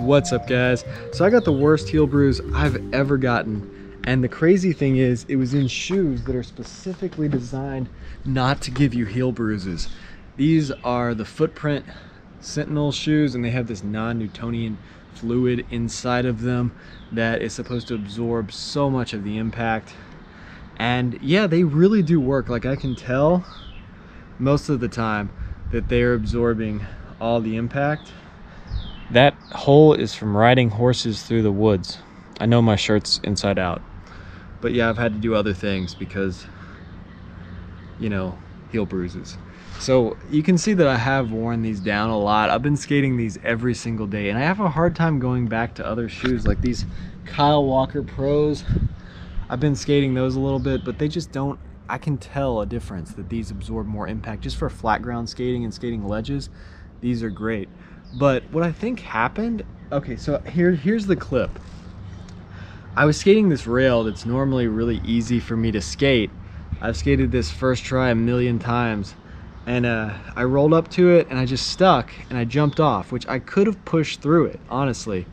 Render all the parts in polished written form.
What's up, guys? So I got the worst heel bruise I've ever gotten, and the crazy thing is it was in shoes that are specifically designed not to give you heel bruises. These are the Footprint Sentinel shoes, and they have this non-Newtonian fluid inside of them that is supposed to absorb so much of the impact. And yeah, they really do work. Like, I can tell most of the time that they're absorbing all the impact. That hole is from riding horses through the woods. I know my shirt's inside out, but yeah, I've had to do other things because, you know, heel bruises. So you can see that I have worn these down a lot. I've been skating these every single day, and I have a hard time going back to other shoes like these Kyle Walker Pros. I've been skating those a little bit, but they just don't, I can tell a difference that these absorb more impact. Just for flat ground skating and skating ledges, these are great. But what I think happened, okay, so here's the clip. I was skating this rail that's normally really easy for me to skate. I've skated this first try a million times, and I rolled up to it and I just stuck and I jumped off, which I could have pushed through it, honestly.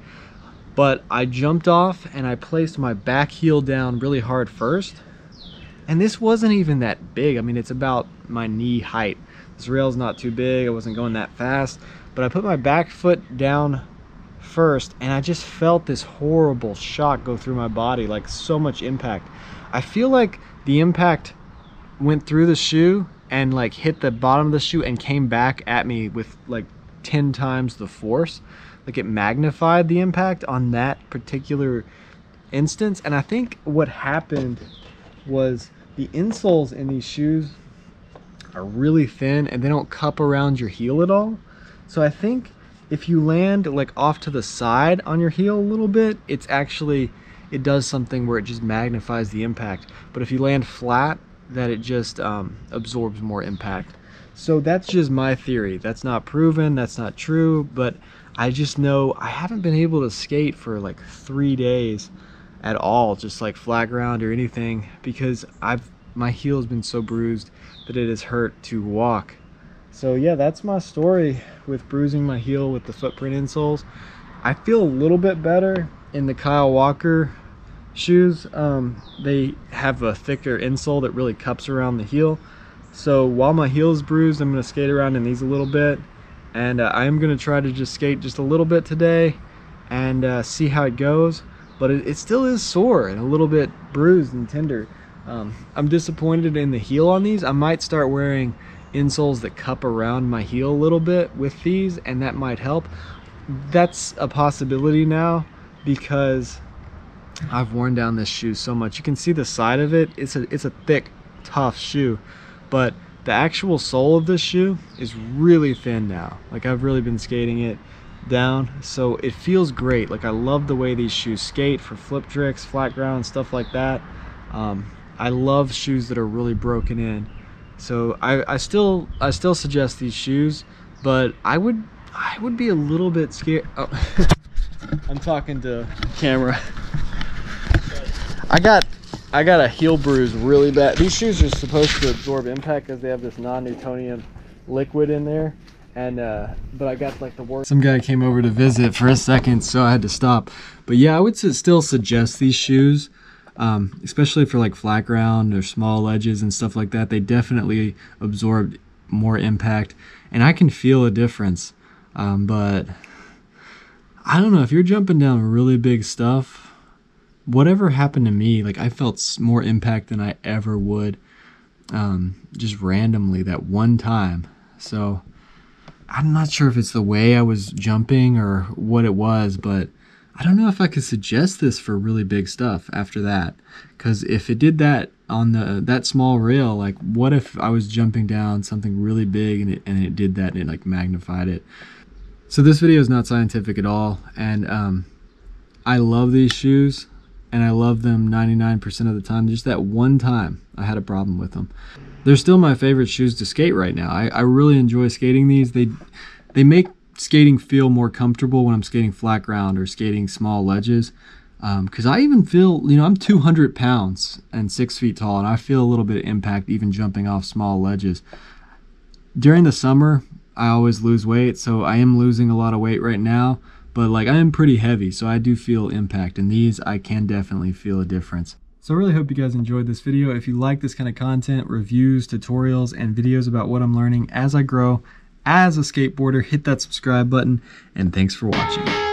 But I jumped off and I placed my back heel down really hard first. And this wasn't even that big. I mean, it's about my knee height. This rail's not too big. I wasn't going that fast. But I put my back foot down first, and I just felt this horrible shock go through my body, like so much impact. I feel like the impact went through the shoe and like hit the bottom of the shoe and came back at me with like 10 times the force. Like, it magnified the impact on that particular instance. And I think what happened was the insoles in these shoes are really thin and they don't cup around your heel at all. So I think if you land like off to the side on your heel a little bit, it's actually, it does something where it just magnifies the impact. But if you land flat, that it just absorbs more impact. So that's just my theory. That's not proven, that's not true, but I just know I haven't been able to skate for like 3 days at all, just like flat ground or anything, because my heel has been so bruised that it has hurt to walk. So yeah, that's my story with bruising my heel with the Footprint insoles. I feel a little bit better in the Kyle Walker shoes. They have a thicker insole that really cups around the heel. So while my heel is bruised, I'm going to skate around in these a little bit. And I am going to try to just skate just a little bit today and see how it goes. But it still is sore and a little bit bruised and tender. I'm disappointed in the heel on these. I might start wearing insoles that cup around my heel a little bit with these, and that might help. That's a possibility now because I've worn down this shoe so much. You can see the side of it. It's a thick, tough shoe, but the actual sole of this shoe is really thin now. Like, I've really been skating it down, so it feels great. Like, I love the way these shoes skate for flip tricks, flat ground, stuff like that. I love shoes that are really broken in. So I still suggest these shoes, but I would be a little bit scared. Oh. I'm talking to camera. I got a heel bruise really bad. These shoes are supposed to absorb impact because they have this non-Newtonian liquid in there, and but I got like the worst. Some guy came over to visit for a second, so I had to stop. But yeah, I would still suggest these shoes. Especially for like flat ground or small ledges and stuff like that. They definitely absorb more impact, and I can feel a difference. But I don't know, if you're jumping down really big stuff, whatever happened to me, like, I felt more impact than I ever would just randomly that one time. So I'm not sure if it's the way I was jumping or what it was, but I don't know if I could suggest this for really big stuff after that. Because if it did that on that small rail, like, what if I was jumping down something really big and it did that and it like magnified it? So this video is not scientific at all, and I love these shoes and I love them 99% of the time. Just that one time I had a problem with them. They're still my favorite shoes to skate right now. I really enjoy skating these. They make skating feel more comfortable when I'm skating flat ground or skating small ledges, because I even feel, you know, I'm 200 pounds and 6 feet tall, and I feel a little bit of impact even jumping off small ledges. During the summer, I always lose weight, so I am losing a lot of weight right now, but like I am pretty heavy, so I do feel impact, and these I can definitely feel a difference. So I really hope you guys enjoyed this video. If you like this kind of content, reviews, tutorials, and videos about what I'm learning as I grow as a skateboarder, hit that subscribe button, and thanks for watching.